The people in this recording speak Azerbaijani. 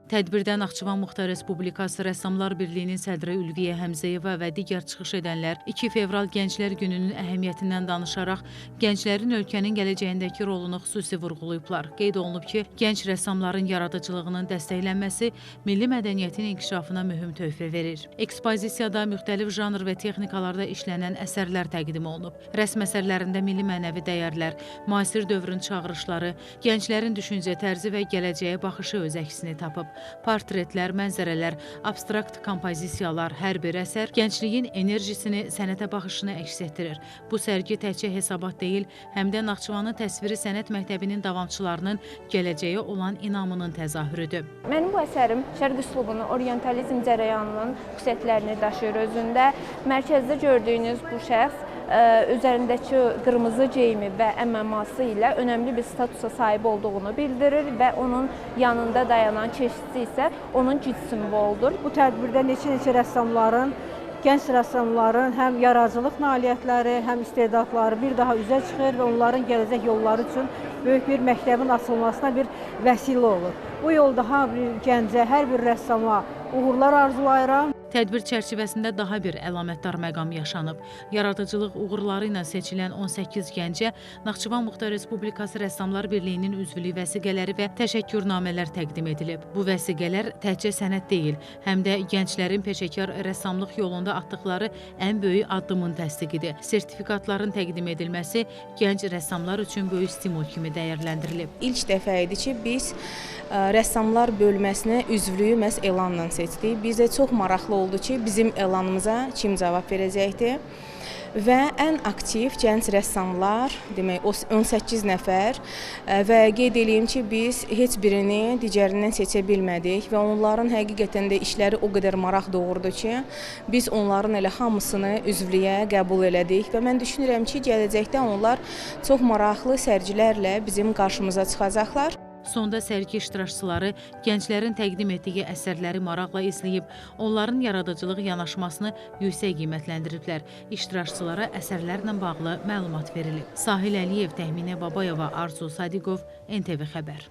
Tədbirdə Naxçıvan Muxtar Respublikası Rəssamlar Birliyinin sədri Ülviyə Həmzəyeva və digər çıxış edənlər 2 fevral Gənclər Gününün əhəmiyyətindən danışaraq gənclərin ölkənin gələcəyindəki rolunu xüsusi vurğulayıblar. Qeyd olunub ki, gənc rəssamların yaradıcılığının dəstəklənməsi milli mədəniyyətin inkişafına mühüm töhfə verir. Ekspozisiyada müxtəlif janr və texnikalarda işlənən əsərlər təqdim olunub. Rəsm əsərlərində milli mənəvi dəyərlər, müasir dövrün çağırışları, gənclərin düşüncə tərzi və gələcəyə baxışı öz əksini tapıb. Portretlər, mənzərələr, abstrakt kompozisiyalar, hər bir əsər gəncliyin enerjisini, sənətə baxışını əks etdirir. Bu sərgi təkcə hesabat deyil, həm də Naxçıvanın təsviri sənət məktəbinin davamçılarının gələcəyə olan inamının təzahürüdür. Mənim bu əsərim şərq üslubunun, orientalizm cərəyanının xüsusiyyətlərini daşıyır özündə. Mərkəzdə gördüyünüz bu şəxs üzərindəki qırmızı geyimi və əməması ilə önəmli bir statusa sahib olduğunu bildirir və onun yanında dayanan keşişçi isə onun güc simvoludur. Bu tədbirdə neçə rəssamların, gənc rəssamların həm yaradıcılıq nailiyyətləri, həm istedadları bir daha üzə çıxır və onların gələcək yolları üçün böyük bir məktəbin açılmasına bir vəsilə olur. Bu yolda hər bir gəncə, hər bir rəssama uğurlar arzulayıram. Tədbir çərçivəsində daha bir əlamətdar məqam yaşanıb. Yaradıcılıq uğurları ilə seçilən 18 gəncə Naxçıvan Muxtar Respublikası Rəssamlar Birliyinin üzvlük vəsiqələri və təşəkkürnamələr təqdim edilib. Bu vəsiqələr təkcə sənət deyil, həm də gənclərin peşəkar rəssamlıq yolunda atdıqları ən böyük addımın təsdiqidir. Sertifikatların təqdim edilməsi gənc rəssamlar üçün böyük stimul kimi dəyərləndirilib. İlk dəfə idi ki, biz rəssamlar bölməsinə üzvlüyü məhz elanla seçdik. Bizə çox maraqlı oldu ki, bizim elanımıza kim cavab verəcəkdir və ən aktiv gənc rəssamlar, demək 18 nəfər və qeyd edeyim ki, biz heç birini digərindən seçə bilmədik və onların həqiqətən də işləri o qədər maraq doğurdu ki, biz onların elə hamısını üzvlüyə qəbul elədik və mən düşünürəm ki, gələcəkdə onlar çox maraqlı sərgilərlə bizim qarşımıza çıxacaqlar. Sonda sərgi iştirakçıları gənclərin təqdim etdiyi əsərləri maraqla izləyib, onların yaradıcılıq yanaşmasını yüksək qiymətləndiriblər. İştirakçılara əsərlərlə bağlı məlumat verilib. Sahil Əliyev, Təxminə Babayeva, Arzu Sadiqov, NTV Xəbər.